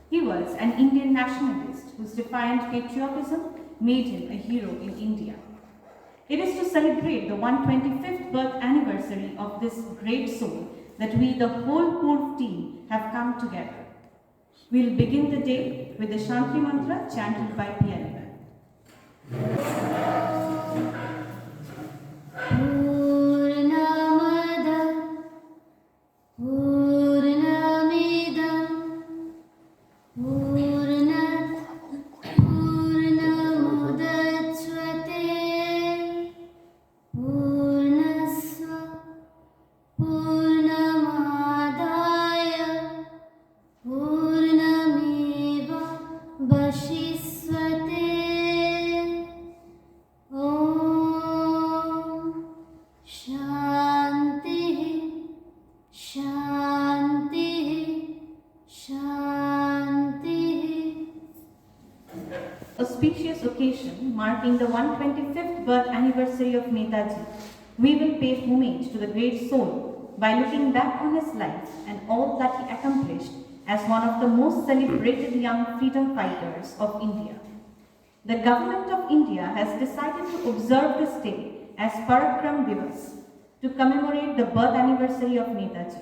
He was an Indian nationalist whose defiant patriotism made him a hero in India. It is to celebrate the 125th birth anniversary of this great soul that we, the whole Purv team, have come together. We'll begin the day with the Shanti Mantra chanted by PLM. Auspicious occasion marking the 125th birth anniversary of Netaji, we will pay homage to the great soul by looking back on his life and all that he accomplished as one of the most celebrated young freedom fighters of India. The Government of India has decided to observe this day as Parakram Divas to commemorate the birth anniversary of Netaji,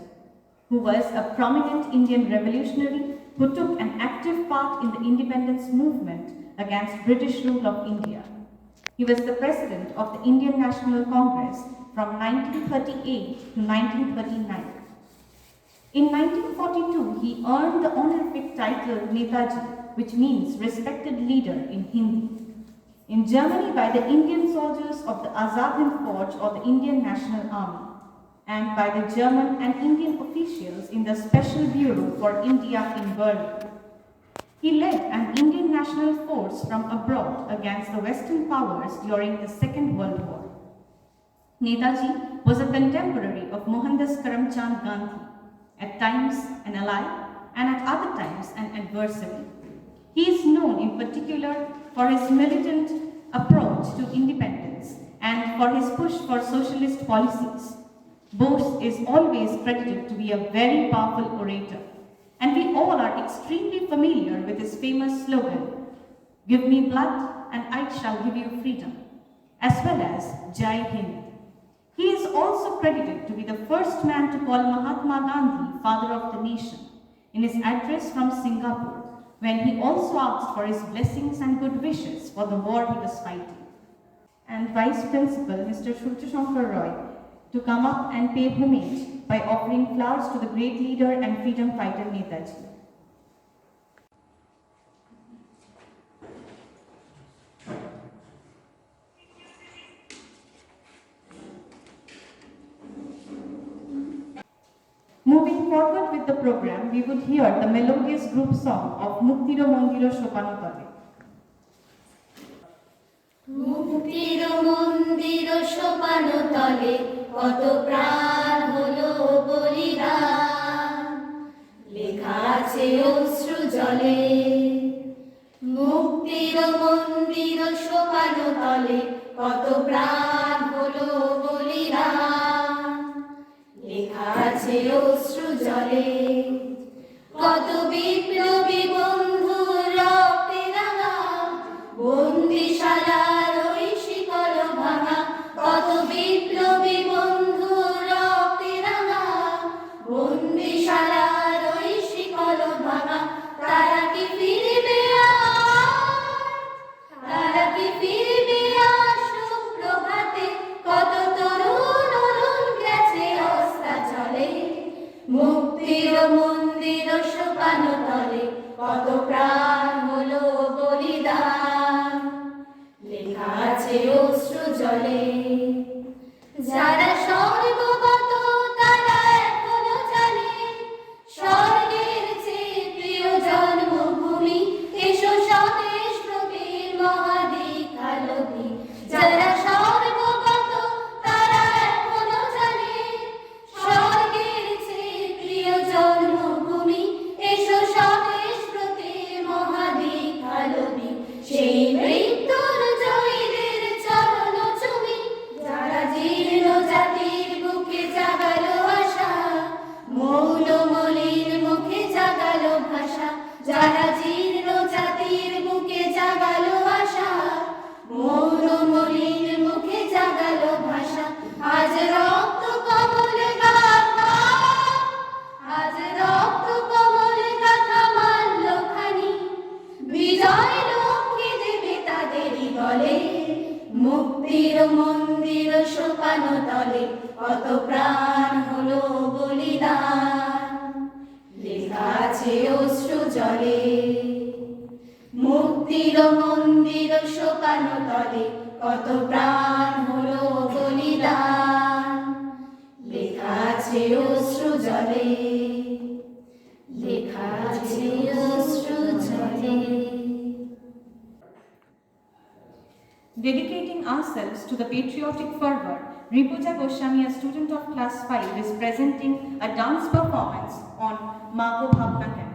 who was a prominent Indian revolutionary who took an active part in the independence movement against British rule of India. He was the president of the Indian National Congress from 1938 to 1939. In 1942, he earned the honorific title Netaji, which means respected leader in Hindi. In Germany by the Indian soldiers of the Azad Hind Fauj or the Indian National Army, and by the German and Indian officials in the Special Bureau for India in Berlin. He led an Indian national force from abroad against the Western powers during the Second World War. Netaji was a contemporary of Mohandas Karamchand Gandhi, at times an ally and at other times an adversary. He is known in particular for his militant approach to independence and for his push for socialist policies. Bose is always credited to be a very powerful orator, and we all are extremely familiar with his famous slogan, "Give me blood and I shall give you freedom," as well as Jai Hind. He is also credited to be the first man to call Mahatma Gandhi father of the nation in his address from Singapore, when he also asked for his blessings and good wishes for the war he was fighting. And Vice Principal Mr. Shruti Shankar Roy to come up and pay homage by offering flowers to the great leader and freedom fighter Netaji. Moving forward with the program, we would hear the melodious group song of Muktiro Mondiro Shopano Tale. মুক্তির মন্দির সোপানো তলে কত প্রাণ হলো বলিদান, লেখা আছে অশ্রু জলে। মুক্তির মন্দির সোপানো তলে কত প্রাণ হলো বলিদান, লেখা আছে অশ্রু জলে। কত বিপ্লবী বন্ধু রক্তে রাঙা বন্দিশালার ওই শিকল ভাঙা, কত বিপ্লবী বন্ধু রক্তে রাঙা বন্দিশালার ওই শিকল ভাঙা। তারা কি ফিরবে তারা কি ফিরবে সুপ্রভাতে, কত তরুণ অরুণ গেছে অস্তাচলে। মুক্তির মন্দির সোপানো তলে কত প্রাণ হলো বলিদান, লেখা আছে অশ্রু জলে। যারা স্বর্গগত তারা এখনো জানে স্বর্গের চেয়ে প্রিয় জন্মভূমি, এসো স্বদেশ প্রতির মহাদীক্ষালোভী। যারা স্বর্গগত তারা এখনো জানে স্বর্গের চেয়ে প্রিয় জন্মভূমি, এসো স্বদেশ প্রতির যারা জীর্ণ জাতির বুকে জাগালো আশা, মৌন মলিন মুখে জাগালো ভাষা। আজ রক্ত কমল গাথা, আজ রক্ত কমল গাথা মাল্য খানি, বিজয় লক্ষ্মী দেবে তাদেরই গলে, মুক্তির মন্দির সোপানো তলে কত প্রাণ হলো বলিদান, লেখা আছে অশ্রু জলে। মুক্তির মন্দির সোপানো তলে কত প্রাণ হলো বলিদান, লেখা আছে অশ্রু জলে, লেখা আছে অশ্রু জলে। Dedicating ourselves to the patriotic fervor, Ripuja Goswami, a student of class 5, is presenting a dance performance on Mako Bhavna Keno.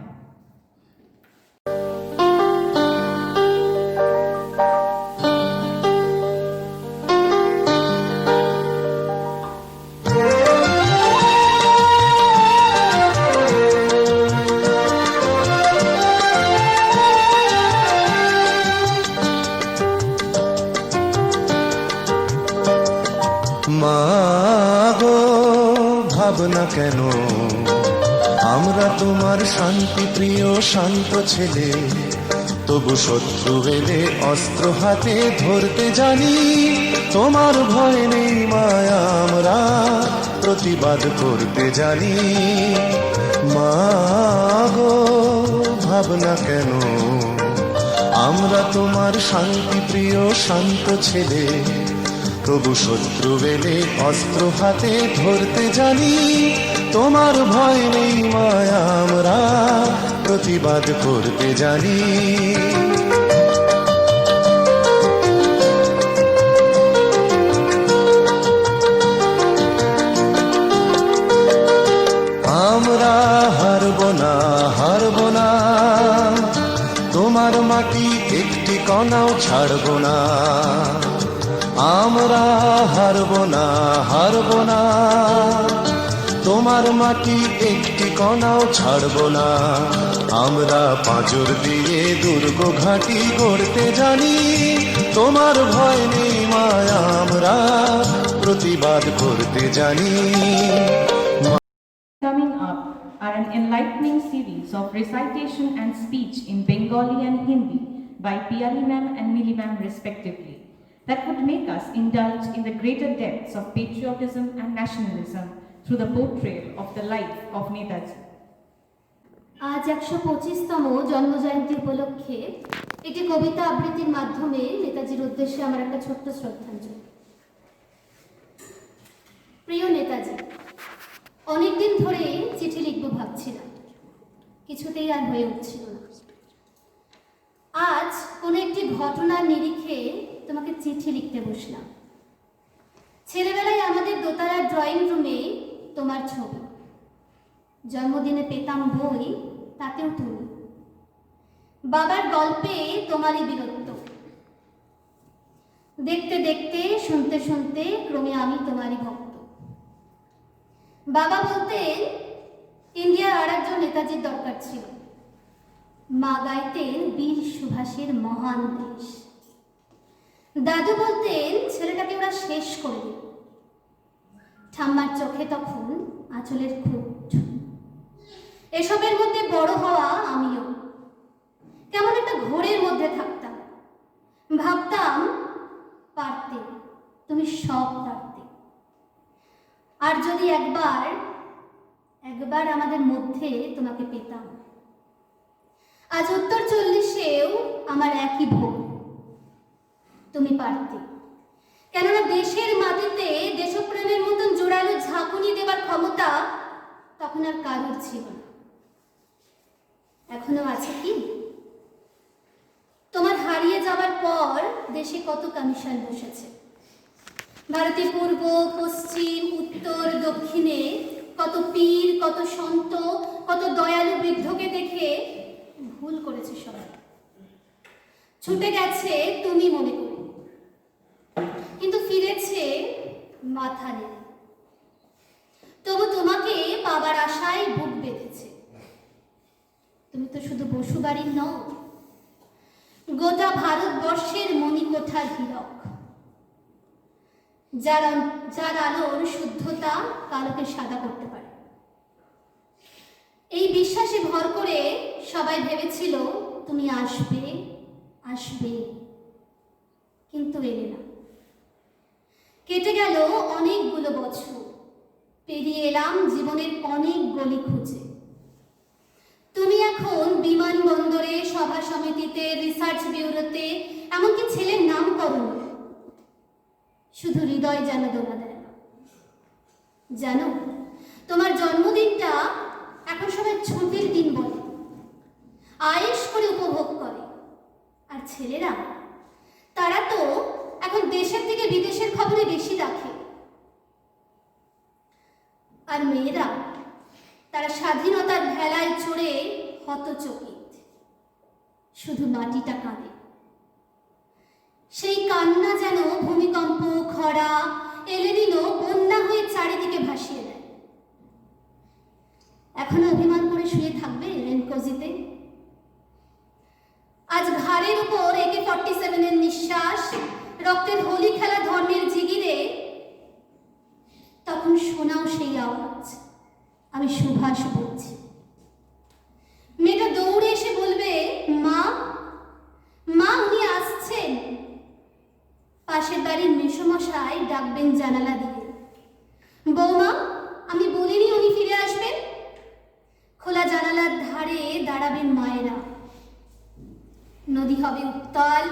মাগো ভাবনা কেন, আমরা তোমার শান্তি প্রিয় শান্ত ছেলে, তবু শত্রু এলে অস্ত্র হাতে ধরতে জানি, তোমার ভয় নেই মায়া আমরা প্রতিবাদ করতে জানি। মাগো ভাবনা কেন, আমরা তোমার শান্তি প্রিয় শান্ত ছেলে, তবু শত্রু এলে অস্ত্র হাতে ধরতে জানি, তোমার ভয় নেই মায়া আমরা প্রতিবাদ করতে জানি। আমরা হারব না, হারব না, তোমার মাটি একটি কণাও ছাড়ব না। আমরা হারব না, হারব না, তোমার মাটি একটি কণাও ছাড়ব না। আমরা পাঁজর দিয়ে দুর্গ ঘাঁটি গড়তে জানি, তোমার ভয় নেই মায়া আমরা প্রতিবাদ করতে জানি। Coming up are an enlightening series of recitation and speech in Bengali and Hindi by Piyali Ma'am and Mili Ma'am respectively, that would make us indulge in the greater depths of patriotism and nationalism through the portrayal of the life of Netaji. আজ 125তম জন্মজয়ন্তী উপলক্ষে একটি কবিতা আবৃত্তির মাধ্যমে নেতাজির উদ্দেশ্যে আমার একটা ছোট্ট শ্রদ্ধাঞ্জলি। প্রিয় নেতাজি, অনেকদিন ধরে চিঠি লিখব ভাবছিলাম, কিছুতেই আর হয়ে উঠছিল না। আজ কোনো একটি ঘটনার নিরিখে তোমাকে চিঠি লিখতে বসলাম। ছেলেবেলায় আমাদের দোতলার ড্রয়িং রুমে তোমার ছবি, জন্মদিনে পেতাম বই, তাতেও তুমি। বাবার গল্পে তোমারই বীরত্ব, দেখতে দেখতে শুনতে শুনতে ক্রমে আমি তোমারই ভক্ত। বাবা বলতেন ইন্ডিয়ার আর একজন নেতাজির দরকার ছিল, মা গাইতেন বীর সুভাষের মহান দেশ। দাদু বলতেন ছেলেটাকে ওরা শেষ করে দিল। ঠাম্মার চোখে তখন আঁচলের খুঁট। এসবের মধ্যে বড় হওয়া আমিও কেমন একটা ঘোরের মধ্যে থাকতাম, ভাবতাম পারতে, তুমি সব পারতে। আর যদি একবার আমাদের মধ্যে তোমাকে পেতাম। আজ উত্তর 40-এও আমার একই ভোগ, তুমি পারতে। কেননা দেশের মাটিতে দেশপ্রেমের মতন জোরালো ঝাঁকুনি দেবার ক্ষমতা তখন আর কারোর ছিল না। এখনো আছে কি? তোমার হারিয়ে যাওয়ার পর দেশে কত কমিশন বসেছে, ভারতের পূর্ব পশ্চিম উত্তর দক্ষিণে কত পীর, কত সন্ত, কত দয়ালু বৃদ্ধকে দেখে ভুল করেছে সবাই, ছুটে গেছে তুমি মনে করে, কিন্তু ফিরেছে মাথা নেই। তবু তোমাকে পাবার আশায় বুক বেঁধেছে। তুমি তো শুধু বসুবাড়ির নও, গোটা ভারতবর্ষের মণিকোঠার হীরক, যার আলোর শুদ্ধতা কালোকে সাদা করতে পারে। এই বিশ্বাসে ভর করে সবাই ভেবেছিল তুমি আসবে আসবে, কিন্তু এলে না। কেটে গেল অনেকগুলো বছর, পেরিয়ে এলাম জীবনের অনেক গলি খুঁজে। তুমি এখন বিমানবন্দরে, সভা সমিতিতে, রিসার্চ ব্যুরোতে, এমনকি ছেলের নামকরণ, শুধু হৃদয় যেন দোলা দেয় না। জানো, তোমার জন্মদিনটা এখন সবাই ছুটির দিন বলে, আয়েশ করে উপভোগ করে। আর ছেলেরা, তারা তো এখন দেশের থেকে বিদেশের খবরে বেশি রাখে। আর মেয়েরা, তারা স্বাধীনতার ভেলায় চড়ে হতচকিত, শুধু মাটিটা কাঁদে। সেই কান্না যেন ভূমিকম্প, খরা, এলেনিনো, বন্যা হয়ে চারিদিকে ভাসিয়ে দেয়। এখনো অভিমান করে শুয়ে থাকবে রেনকোজিতে? আজ ঘাড়ের উপর AK-47 এর নিঃশ্বাস, রক্তের হোলি খেলা ধর্মের জিগিরে, তখন শোনাও সেই আওয়াজ, আমি সুভাষ বলছি। মেয়েটা দৌড়ে এসে বলবে, মা মা, উনি আসছেন। পাশের বাড়ির মেসোমশাই ডাকবেন জানালা দিয়ে, বৌমা, আমি বলিনি উনি ফিরে আসবেন। খোলা জানালার ধারে দাঁড়াবেন মায়েরা। নদী হবে উত্তাল,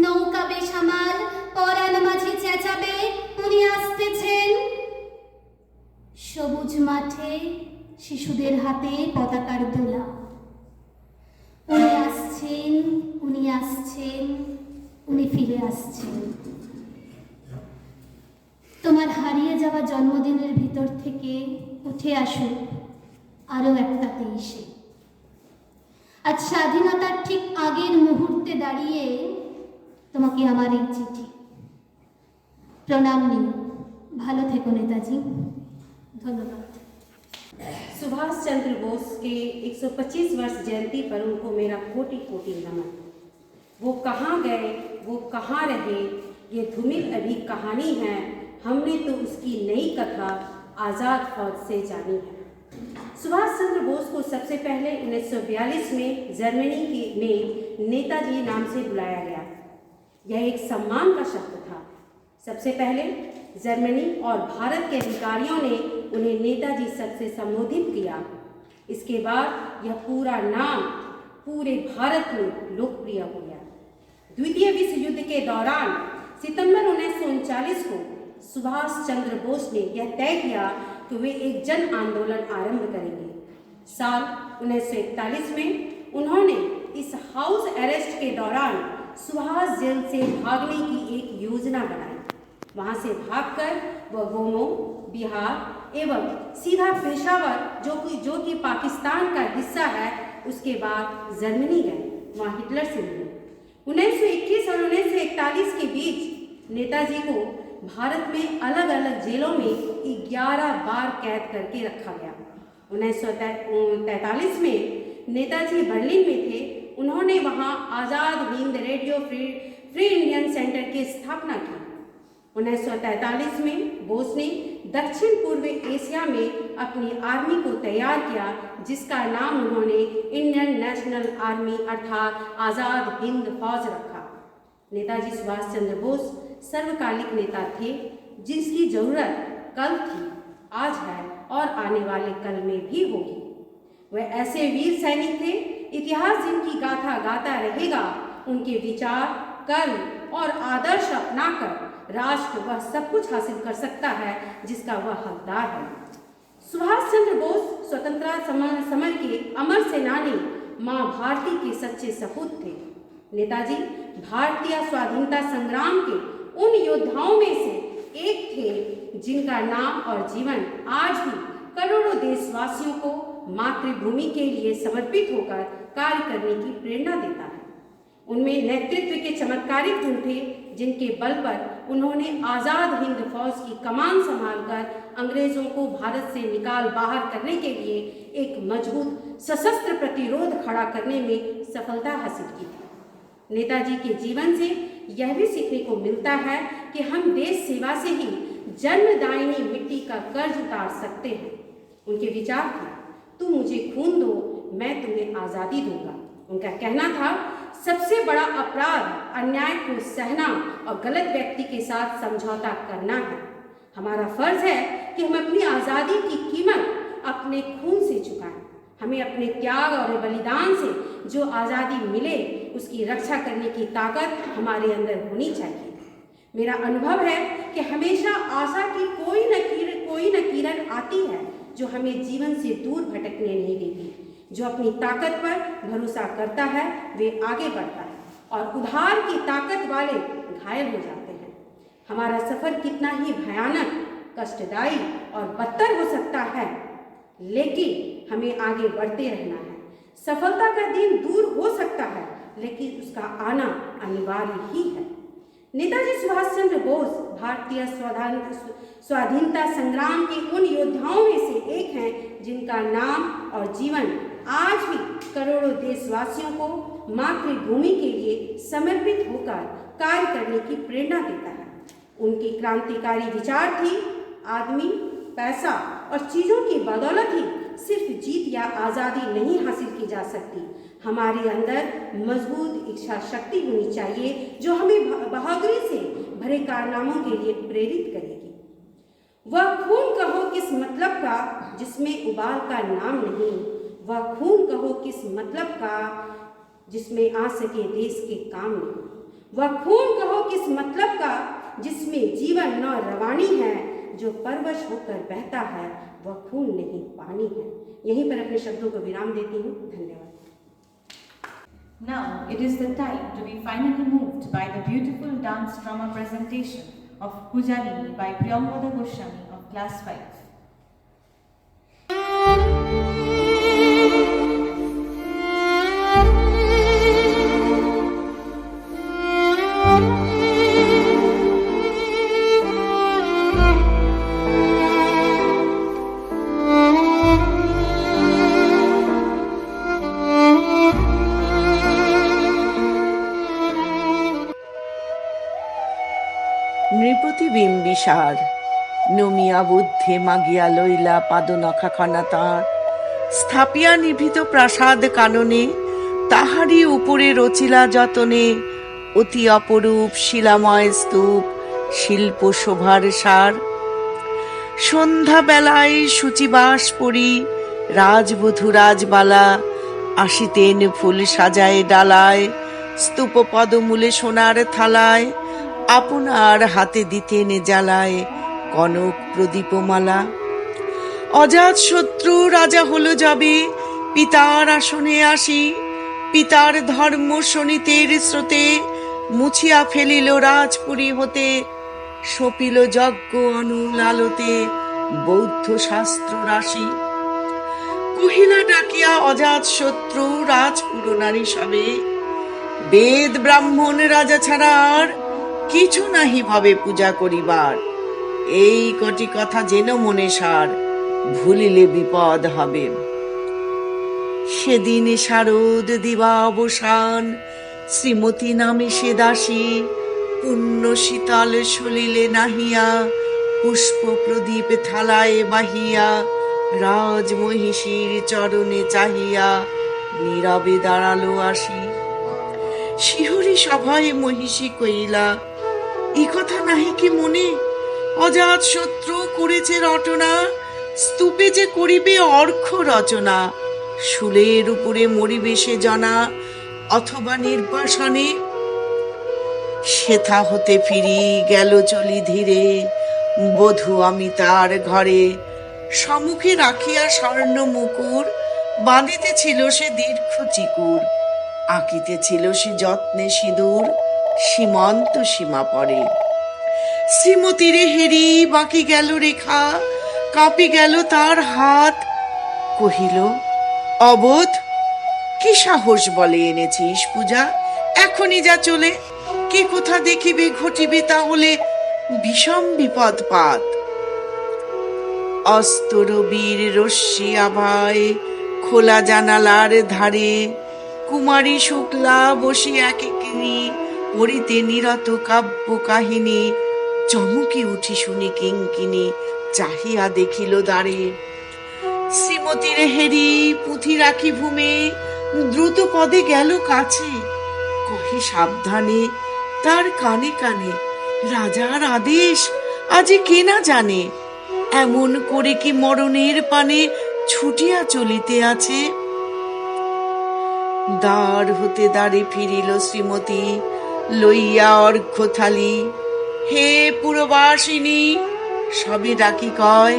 নৌকা বেসামাল, পরাণ মাঝি চেঁচাবে, উনি আসতেছেন। সবুজ মাঠে শিশুদের হাতে পতাকার দোলা, উনি আসছেন, উনি আসছেন, উনি ফিরে আসছেন। তোমার হারিয়ে যাওয়া জন্মদিনের ভিতর থেকে উঠে আসুক আরো একটা 23-এ। আজ স্বাধীনতার ঠিক আগের মুহূর্তে দাঁড়িয়ে তোমাকে আমার এই চিঠি। প্রণাম নিও, ভালো থেকো নেতাজি। धन्यवाद। सुभाष चंद्र बोस के 125 वर्ष जयंती पर उनको मेरा कोटि कोटि नमन। वो कहाँ गए, वो कहाँ रहे, ये धूमिल अभी कहानी है। हमने तो उसकी नई कथा आज़ाद फौज से जानी है। सुभाष चंद्र बोस को सबसे पहले 1942 में जर्मनी में नेताजी नाम से बुलाया गया। यह एक सम्मान का शब्द था। सबसे पहले जर्मनी और भारत के अधिकारियों ने उन्हें नेताजी शब्द से संबोधित किया। इसके बाद यह पूरा नाम पूरे भारत में लोकप्रिय हो गया। द्वितीय विश्व युद्ध के दौरान सितंबर 1939 को सुभाष चंद्र बोस ने यह तय किया कि वे एक जन आंदोलन आरंभ करेंगे। साल 1941 में उन्होंने इस हाउस अरेस्ट के दौरान सुभाष जेल से भागने की एक योजना बनाई। वहां से भागकर वह गोमो, बिहार एवं सीधा पेशावर, जो कि पाकिस्तान का हिस्सा है, उसके बाद जर्मनी गए। वहां हिटलर से मिले। 1921 और 1941 के बीच नेताजी को भारत में अलग अलग जेलों में 11 बार कैद करके रखा गया। 1943 में नेताजी बर्लिन में थे। उन्होंने वहां Azad Hind radio free Indian centre की स्थापना की। 1943 में बोस ने दक्षिण पूर्व एशिया में अपनी आर्मी को तैयार किया, जिसका नाम उन्होंने इंडियन नेशनल आर्मी अर्थात आज़ाद हिंद फौज रखा। नेताजी सुभाष चंद्र बोस सर्वकालिक नेता थे, जिसकी जरूरत कल थी, आज है और आने वाले कल में भी होगी। वह ऐसे वीर सैनिक थे, इतिहास जिनकी गाथा गाता रहेगा। उनके विचार, कर्म और आदर्श अपनाकर राष्ट्र वह सब कुछ हासिल कर सकता है जिसका वह हकदार है। सुभाष चंद्र बोस स्वतंत्रता समर के अमर सेनानी, मां भारती के सच्चे सपूत थे। नेताजी भारतीय स्वाधीनता संग्राम के उन योद्धाओं में से एक थे जिनका नाम और जीवन आज भी करोड़ों देशवासियों को मातृभूमि के लिए समर्पित होकर कार्य करने की प्रेरणा देता है। उनमें नेतृत्व के चमत्कारिक गुण थे, जिनके बल पर उन्होंने आज़ाद हिंद फौज की कमान संभालकर अंग्रेजों को भारत से निकाल बाहर करने के लिए एक मजबूत सशस्त्र प्रतिरोध खड़ा करने में सफलता हासिल की थी। नेताजी के जीवन से यह भी सीखने को मिलता है कि हम देश सेवा से ही जन्मदायिनी मिट्टी का कर्ज उतार सकते हैं। उनके विचार थे, तुम मुझे खून दो, मैं तुम्हें आज़ादी दूंगा। उनका कहना था, सबसे बड़ा अपराध अन्याय को सहना और गलत व्यक्ति के साथ समझौता करना है। हमारा फर्ज है कि हम अपनी आज़ादी की कीमत अपने खून से चुकाएं। हमें अपने त्याग और बलिदान से जो आज़ादी मिले उसकी रक्षा करने की ताकत हमारे अंदर होनी चाहिए। मेरा अनुभव है कि हमेशा आशा की कोई न किरण आती है जो हमें जीवन से दूर भटकने नहीं देती। जो अपनी ताकत पर भरोसा करता है वे आगे बढ़ता है और उधार की ताकत वाले घायल हो जाते हैं। हमारा सफर कितना ही भयानक, कष्टदायी और बदतर हो सकता है, लेकिन हमें आगे बढ़ते रहना है। सफलता का दिन दूर हो सकता है, लेकिन उसका आना अनिवार्य ही है। नेताजी सुभाष चंद्र बोस भारतीय स्वाधीनता संग्राम के उन योद्धाओं में से एक हैं जिनका नाम और जीवन आज भी करोड़ों देशवासियों को मातृभूमि के लिए समर्पित होकर कार्य करने की प्रेरणा देता है। उनकी क्रांतिकारी विचार थी, आदमी, पैसा और चीज़ों की बदौलत ही सिर्फ जीत या आज़ादी नहीं हासिल की जा सकती। हमारे अंदर मजबूत इच्छा शक्ति होनी चाहिए जो हमें बहादुरी से भरे कारनामों के लिए प्रेरित करेगी। वह खून कहो किस मतलब का जिसमें उबाल का नाम नहीं, वह खून कहो किस मतलब का जिसमें आ सके देश के काम नहीं, वह खून कहो किस मतलब का जिसमें जीवन न रवानी है, जो परवश होकर बहता है वह खून नहीं पानी है। यहीं पर अपने शब्दों को विराम देती हूँ। धन्यवाद। Now it is the time to be finally moved by the beautiful dance drama presentation of Pujarini by Priyambada Goswami of class 5. নৃপতি বিম্বিসার নমিয়া বুদ্ধে মাগিয়া লইলা পাদনখাখানা তাঁর স্থাপিয়া নিভৃত প্রাসাদ কাননে তাহারি উপরে রচিলা যতনে অতি অপরূপ শিলাময় স্তূপ শিল্প শোভার সার। সন্ধ্যা বেলায় সূচিবাস পরি রাজবধূ রাজবালা আসিতেন ফুল সাজায় ডালায় স্তূপ পদমূলে সোনার থালায় আপনার হাতে দিতেন জ্বালায় কনক প্রদীপমালা। অজাত শত্রু রাজা হলো যাবে পিতার আসনে আসি, পিতার ধর্ম শোনিতের স্রোতে মুছিয়া ফেলিল রাজপুরী হতে, সপিল যজ্ঞ অনুল আলোতে বৌদ্ধ শাস্ত্র রাশি। কহিলা ডাকিয়া অজাত শত্রু রাজপুর নারী সবে, বেদ ব্রাহ্মণ রাজা ছাড়া আর কিছু নাহি ভাবে পূজা করিবার, এই কটি কথা যেন মনে সার, ভুলিলে বিপদ হবে। সেদিন শারদ দিবা অবসান, শ্রীমতী নামে সে দাসী পুণ্য শীতল সলিলে নাহিয়া, পুষ্প প্রদীপ থালায় বাহিয়া রাজ মহিষীর চরণে চাহিয়া নীরবে দাঁড়ালো আসি। শিহরি সভায় মহিষী কইলা, এ কথা নাহি কি মনে, অজাত শত্রু করেছে রটনা, স্তূপে যে করিবে অর্ঘ্য রচনা, শুলের উপরে মরিবে সে জনা অথবা নির্বাসনে। সেথা হতে ফিরি গেল চলি ধীরে, বধূ আমি তার ঘরে, সম্মুখে রাখিয়া স্বর্ণ মুকুর, বাঁধিতেছিল সে দীর্ঘ চিকুর, আঁকিতেছিল সে যত্নে সিঁদুর, সীমন্ত সীমা পরে। শ্রীমতীরে হেরি বাকি গেল রেখা, কাঁপি গেল তার হাত, কহিল, অবোধ কি সাহস বলে এনেছিস পূজা, এখনই যা চলে, কে কোথা দেখিবে ঘটিবে তাহলে বিষম বিপদ পাত। অস্তরবীর রশ্মি আভায় খোলা জানালার ধারে কুমারী শুক্লা বসে একেকিনী পড়িতে নিরত কাব্য কাহিনী। চমকি উঠি শুনি কিঙ্কিনি, চাহিয়া দেখিল দ্বারে। শ্রীমতীর হেরি পুঁথি রাখি ভূমে, দ্রুত পদে গেল কাছে। কহে সাবধানে তার কানে কানে, রাজার আদেশ আজি কে না জানে। এমন করে কি মরণের পানে ছুটিয়া চলিতে আছে। দ্বার হতে দ্বারে ফিরিল শ্রীমতী, লইয়া অর্ঘ্য থালি। হে পুরবাসিনী, সবে ডাকি কয়,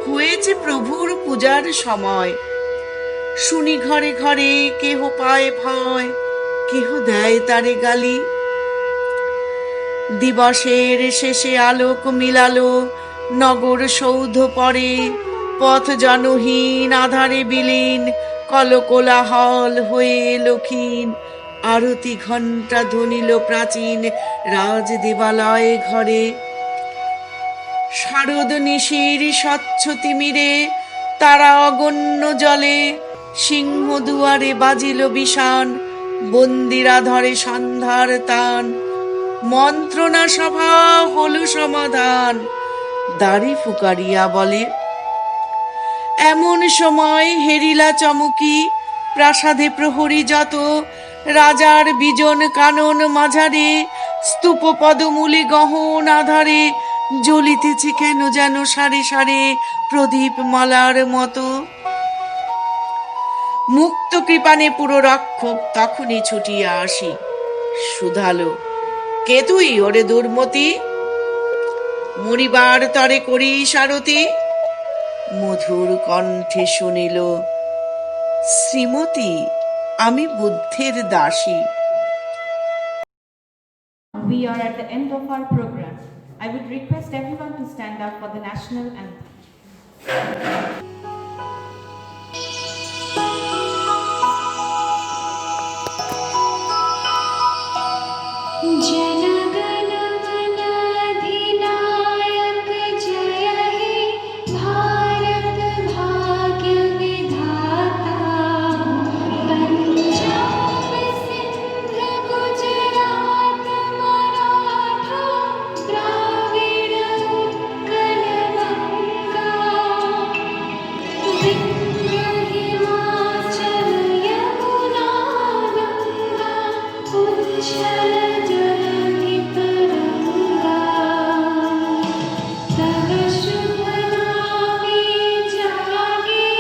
হয়েছে প্রভুর পূজার সময়। শুনি ঘরে ঘরে কেহ পায় ভয়, কেহ দেয় তারে গালি। দিবসের শেষে আলোক মিলালো, নগর সৌধ পরে। পথ জনহীন আধারে বিলীন, কলকোলাহল হয়ে লক্ষীন। আরতি ঘণ্টা ধ্বনিল প্রাচীন রাজ দেবালয় ঘরে। শারদ নিশির স্বচ্ছ তিমিরে, তারা অগণ্য জলে। সিংহ দুয়ারে বাজিল বিষান, বন্দিরা ধরে সন্ধ্যার তান। মন্ত্রণা সভা হলো সমাধান, দাড়ি ফুকারিয়া বলে। এমন সময় হেরিলা চমকি, প্রাসাদে প্রহরী যত। রাজার বিজন কানন মাঝারে, স্তূপ পদমূলে গহন আধারে। জ্বলিতেছে কেন যেন সারে সারে, প্রদীপ মালার মতো। মুক্ত কৃপানে পুরো রক্ষক তখনই ছুটিয়া আসি। শুধালো, কে তুই ওরে দুর্মতি? মরিবার তরে করি সারতি। মধুর কণ্ঠে শুনিল, শ্রীমতী আমি বুদ্ধের দাসী। We are at the end of our program. I would request everyone to stand up for the national anthem. जनगण मन अधिनायक जय हे भारत भाग्य विधाता। पंजाब सिंध गुजरात मराठा, द्राविड़ उत्कल बंगा। विंध्य हिमाचल यमुना गंगा, उच्छल जलधि तरंगा। तव शुभ नामे जागे,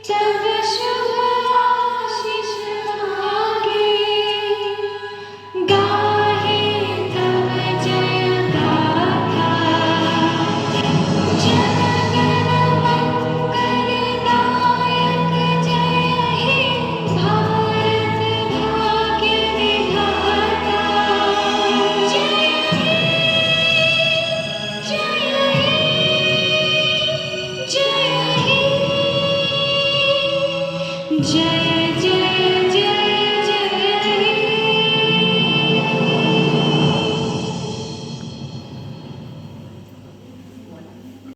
तव शुभ आशीष मागे। गाहे तव जय गाथा, जनगण मंगलदायक जय हे भारत भाग्य विधाता। जय हे, जय हे, जय हे, जय